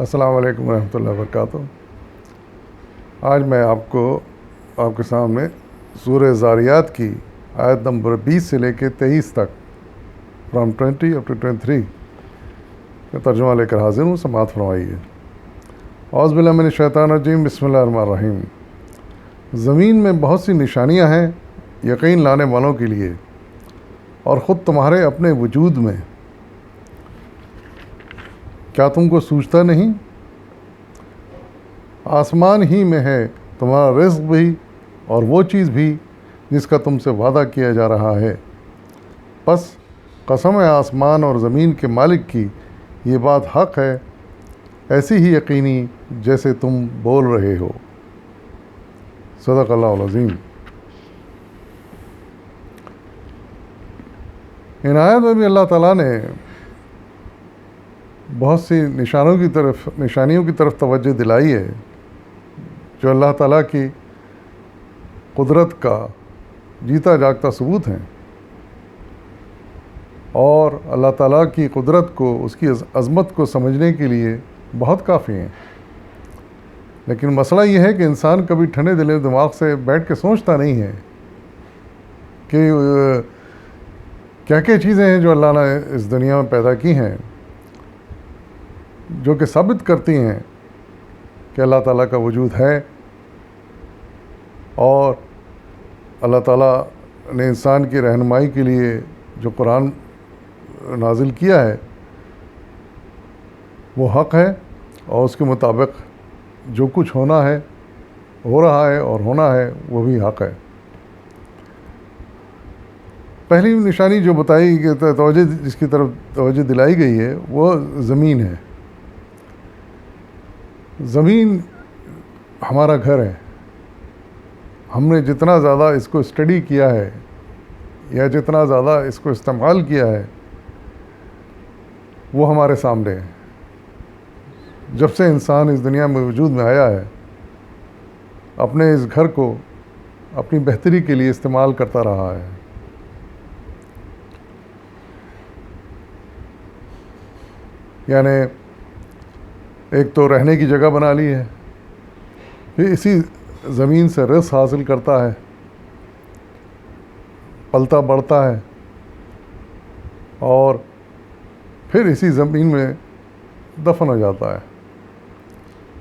السلام علیکم ورحمۃ اللہ وبرکاتہ۔ آج میں آپ کے سامنے سورہ زاریات کی آیت نمبر 20 سے لے کے 23 تک فرام 20 up to 23 کا ترجمہ لے کر حاضر ہوں، سماعت فرمائیے۔ اعوذ باللہ من الشیطان الرجیم، بسم اللہ الرحمن الرحیم۔ زمین میں بہت سی نشانیاں ہیں یقین لانے والوں کے لیے، اور خود تمہارے اپنے وجود میں کیا تم کو سوچتا نہیں؟ آسمان ہی میں ہے تمہارا رزق بھی اور وہ چیز بھی جس کا تم سے وعدہ کیا جا رہا ہے۔ پس قسم ہے آسمان اور زمین کے مالک کی، یہ بات حق ہے، ایسی ہی یقینی جیسے تم بول رہے ہو۔ صدق اللہ العظیم۔ ان آیت میں بھی اللہ تعالیٰ نے بہت سی نشانیوں کی طرف توجہ دلائی ہے، جو اللہ تعالیٰ کی قدرت کا جیتا جاگتا ثبوت ہیں، اور اللہ تعالیٰ کی قدرت کو، اس کی عظمت کو سمجھنے کے لیے بہت کافی ہیں۔ لیکن مسئلہ یہ ہے کہ انسان کبھی ٹھنڈے دل و دماغ سے بیٹھ کے سوچتا نہیں ہے کہ کیا کیا چیزیں ہیں جو اللہ نے اس دنیا میں پیدا کی ہیں، جو کہ ثابت کرتی ہیں کہ اللہ تعالیٰ کا وجود ہے، اور اللہ تعالیٰ نے انسان کی رہنمائی کے لیے جو قرآن نازل کیا ہے وہ حق ہے، اور اس کے مطابق جو کچھ ہونا ہے، ہو رہا ہے اور ہونا ہے، وہ بھی حق ہے۔ پہلی نشانی جو بتائی کہ جس کی طرف توجہ دلائی گئی ہے وہ زمین ہے۔ زمین ہمارا گھر ہے۔ ہم نے جتنا زیادہ اس کو اسٹڈی کیا ہے یا جتنا زیادہ اس کو استعمال کیا ہے وہ ہمارے سامنے ہے۔ جب سے انسان اس دنیا میں وجود میں آیا ہے، اپنے اس گھر کو اپنی بہتری کے لیے استعمال کرتا رہا ہے۔ یعنی ایک تو رہنے کی جگہ بنا لی ہے، پھر اسی زمین سے رزق حاصل کرتا ہے، پلتا بڑھتا ہے، اور پھر اسی زمین میں دفن ہو جاتا ہے،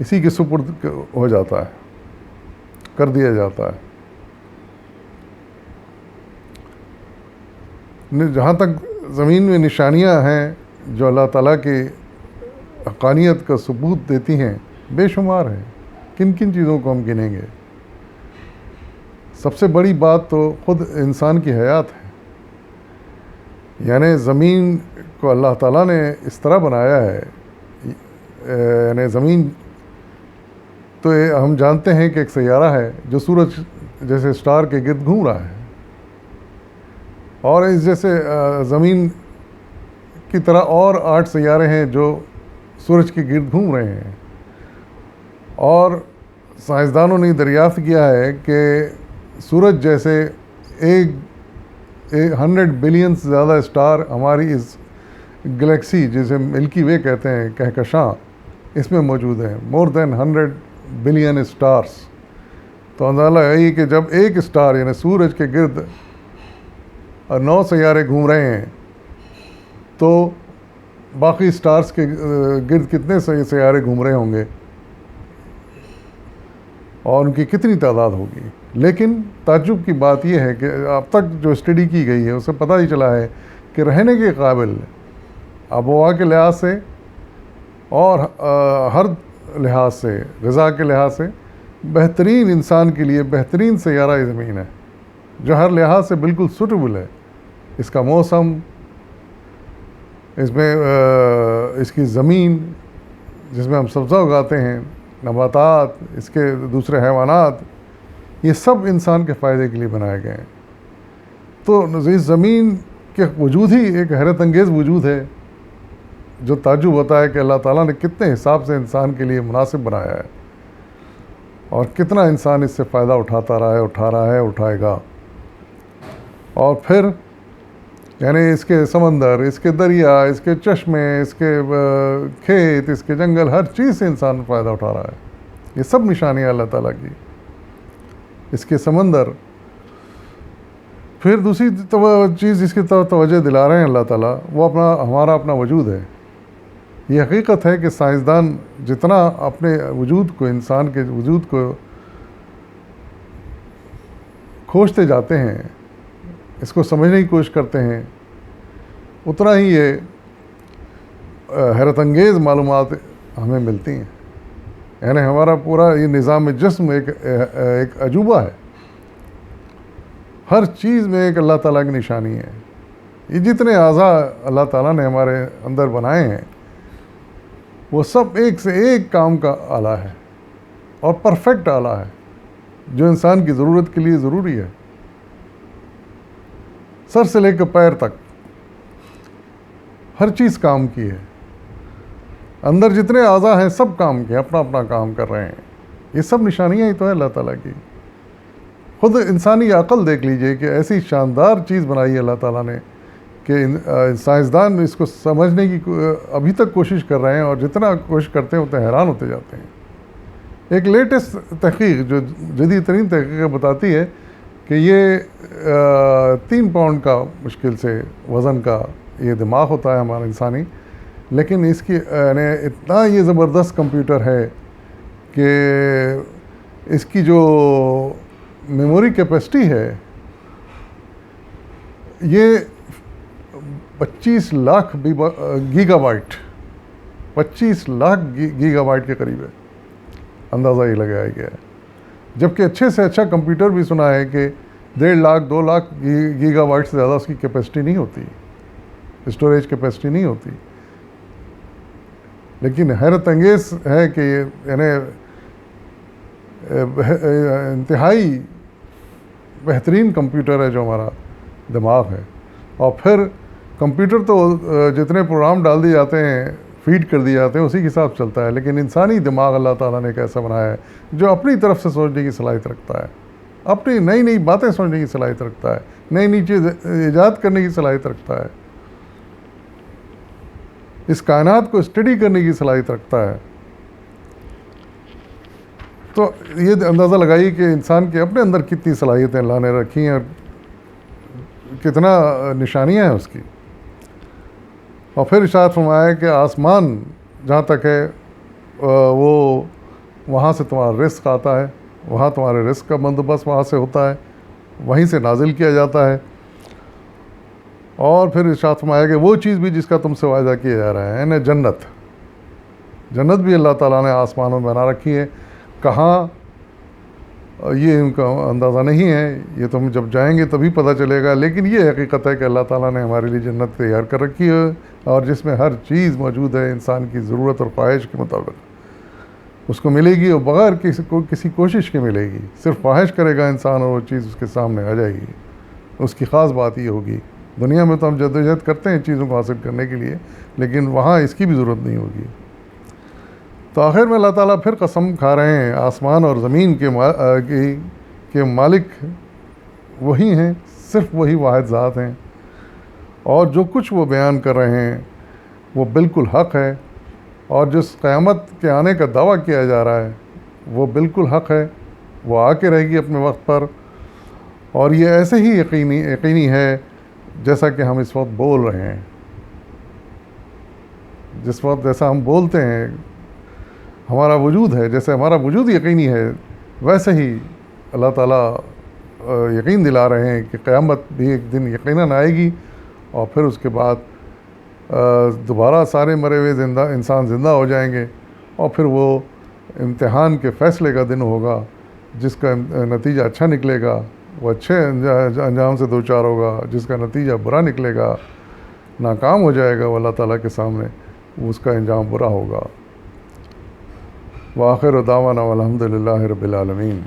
اسی کے سپرد ہو جاتا ہے، کر دیا جاتا ہے۔ جہاں تک زمین میں نشانیاں ہیں جو اللہ تعالیٰ کی حقانیت کا ثبوت دیتی ہیں، بے شمار ہیں۔ کن کن چیزوں کو ہم گنیں گے؟ سب سے بڑی بات تو خود انسان کی حیات ہے۔ یعنی زمین کو اللہ تعالیٰ نے اس طرح بنایا ہے، یعنی زمین تو ہم جانتے ہیں کہ ایک سیارہ ہے جو سورج جیسے اسٹار کے گرد گھوم رہا ہے، اور اس جیسے زمین کی طرح اور 8 سیارے ہیں جو سورج کے گرد گھوم رہے ہیں۔ اور سائنسدانوں نے دریافت کیا ہے کہ سورج جیسے 100 بلین سے زیادہ اسٹار ہماری اس گلیکسی جسے ملکی وے کہتے ہیں، کہکشاں، اس میں موجود ہیں، مور دین 100 بلین اسٹارس۔ تو اندازہ ہے کہ جب ایک اسٹار یعنی سورج کے گرد 9 سیارے گھوم رہے ہیں، تو باقی اسٹارز کے گرد کتنے سیارے گھوم رہے ہوں گے اور ان کی کتنی تعداد ہوگی۔ لیکن تعجب کی بات یہ ہے کہ اب تک جو اسٹڈی کی گئی ہے اس سے پتہ ہی چلا ہے کہ رہنے کے قابل آب و ہوا کے لحاظ سے اور ہر لحاظ سے، غذا کے لحاظ سے بہترین، انسان کے لیے بہترین سیارہ یہ زمین ہے، جو ہر لحاظ سے بالکل سوٹیبل ہے۔ اس کا موسم، اس میں اس کی زمین جس میں ہم سبزہ اگاتے ہیں، نباتات، اس کے دوسرے حیوانات، یہ سب انسان کے فائدے کے لیے بنائے گئے ہیں۔ تو اس زمین کے وجود ہی ایک حیرت انگیز وجود ہے، جو تعجب ہوتا ہے کہ اللہ تعالیٰ نے کتنے حساب سے انسان کے لیے مناسب بنایا ہے، اور کتنا انسان اس سے فائدہ اٹھاتا رہا ہے، اٹھا رہا ہے، اٹھائے گا۔ اور پھر یعنی اس کے سمندر، اس کے دریا، اس کے چشمے، اس کے کھیت، اس کے جنگل، ہر چیز سے انسان فائدہ اٹھا رہا ہے۔ یہ سب نشانیاں اللہ تعالیٰ کی۔ اس کے سمندر، پھر دوسری چیز جس کی طرف توجہ دلا رہے ہیں اللہ تعالیٰ، وہ ہمارا اپنا وجود ہے۔ یہ حقیقت ہے کہ سائنسدان جتنا اپنے وجود کو، انسان کے وجود کو کھوجتے جاتے ہیں، اس کو سمجھنے کی کوشش کرتے ہیں، اتنا ہی یہ حیرت انگیز معلومات ہمیں ملتی ہیں۔ یعنی ہمارا پورا یہ نظام جسم ایک عجوبہ ہے، ہر چیز میں ایک اللہ تعالیٰ کی نشانی ہے۔ یہ جتنے اعضاء اللہ تعالیٰ نے ہمارے اندر بنائے ہیں، وہ سب ایک سے ایک کام کا آلہ ہے، اور پرفیکٹ آلہ ہے، جو انسان کی ضرورت کے لیے ضروری ہے، سر سے لے کر پیر تک ہر چیز کام کی ہے۔ اندر جتنے اعضاء ہیں سب کام کے، اپنا اپنا کام کر رہے ہیں۔ یہ سب نشانیاں ہی تو ہیں اللہ تعالیٰ کی۔ خود انسانی عقل دیکھ لیجئے کہ ایسی شاندار چیز بنائی ہے اللہ تعالیٰ نے کہ سائنسدان اس کو سمجھنے کی ابھی تک کوشش کر رہے ہیں، اور جتنا کوشش کرتے ہیں اتنے حیران ہوتے جاتے ہیں۔ ایک لیٹسٹ تحقیق جو جدید ترین تحقیق بتاتی ہے کہ یہ 3 پاؤنڈ کا مشکل سے وزن کا یہ دماغ ہوتا ہے ہمارا انسانی، لیکن اس کی یعنی اتنا یہ زبردست کمپیوٹر ہے کہ اس کی جو میموری کیپیسٹی ہے یہ 25 lakh gigabyte, 25 lakh gigabyte کے قریب ہے، اندازہ یہ لگایا گیا ہے۔ جبکہ اچھے سے اچھا کمپیوٹر بھی سنا ہے کہ 1.5 لاکھ 2 لاکھ گیگا بائٹ سے زیادہ اس کی کیپیسٹی نہیں ہوتی، اسٹوریج کیپیسٹی نہیں ہوتی۔ لیکن حیرت انگیز ہے کہ یعنی انتہائی بہترین کمپیوٹر ہے جو ہمارا دماغ ہے۔ اور پھر کمپیوٹر تو جتنے پروگرام ڈال دیے جاتے ہیں، فیڈ کر دیے جاتے ہیں، اسی کے حساب چلتا ہے، لیکن انسانی دماغ اللہ تعالیٰ نے کیسا بنایا ہے جو اپنی طرف سے سوچنے کی صلاحیت رکھتا ہے، اپنی نئی نئی باتیں سوچنے کی صلاحیت رکھتا ہے، نئی نئی چیز ایجاد کرنے کی صلاحیت رکھتا ہے، اس کائنات کو اسٹڈی کرنے کی صلاحیت رکھتا ہے۔ تو یہ اندازہ لگائیے کہ انسان کے اپنے اندر کتنی صلاحیتیں اللہ نے رکھی ہیں، اور کتنا نشانیاں ہیں اس کی۔ اور پھر ارشاد فرمایا کہ آسمان جہاں تک ہے وہ وہاں سے تمہارا رزق آتا ہے، وہاں تمہارے رزق کا بندوبست وہاں سے ہوتا ہے، وہیں سے نازل کیا جاتا ہے۔ اور پھر ارشاد فرمایا کہ وہ چیز بھی جس کا تم سے وعدہ کیا جا رہا ہے، یعنی جنت بھی اللہ تعالیٰ نے آسمانوں میں بنا رکھی ہے۔ کہاں یہ ان کا اندازہ نہیں ہے، یہ تو ہم جب جائیں گے تبھی پتہ چلے گا، لیکن یہ حقیقت ہے کہ اللہ تعالیٰ نے ہمارے لیے جنت تیار کر رکھی ہے، اور جس میں ہر چیز موجود ہے انسان کی ضرورت اور خواہش کے مطابق اس کو ملے گی، اور بغیر کسی کوشش کے ملے گی۔ صرف خواہش کرے گا انسان اور وہ چیز اس کے سامنے آ جائے گی۔ اس کی خاص بات یہ ہوگی، دنیا میں تو ہم جدوجہد کرتے ہیں چیزوں کو حاصل کرنے کے لیے، لیکن وہاں اس کی بھی ضرورت نہیں ہوگی۔ تو آخر میں اللہ تعالیٰ پھر قسم کھا رہے ہیں، آسمان اور زمین کے مالک وہی ہیں، صرف وہی واحد ذات ہیں، اور جو کچھ وہ بیان کر رہے ہیں وہ بالکل حق ہے، اور جس قیامت کے آنے کا دعویٰ کیا جا رہا ہے وہ بالکل حق ہے، وہ آ کے رہے گی اپنے وقت پر، اور یہ ایسے ہی یقینی ہے جیسا کہ ہم اس وقت بول رہے ہیں۔ جس وقت جیسا ہم بولتے ہیں، ہمارا وجود ہے، جیسے ہمارا وجود یقینی ہے، ویسے ہی اللہ تعالیٰ یقین دلا رہے ہیں کہ قیامت بھی ایک دن یقیناً آئے گی، اور پھر اس کے بعد دوبارہ سارے مرے ہوئے انسان زندہ ہو جائیں گے، اور پھر وہ امتحان کے فیصلے کا دن ہوگا، جس کا نتیجہ اچھا نکلے گا وہ اچھے انجام سے دوچار ہوگا، جس کا نتیجہ برا نکلے گا، ناکام ہو جائے گا وہ اللہ تعالیٰ کے سامنے، اس کا انجام برا ہوگا۔ وآخر دعوانا والحمد للہ رب العالمین۔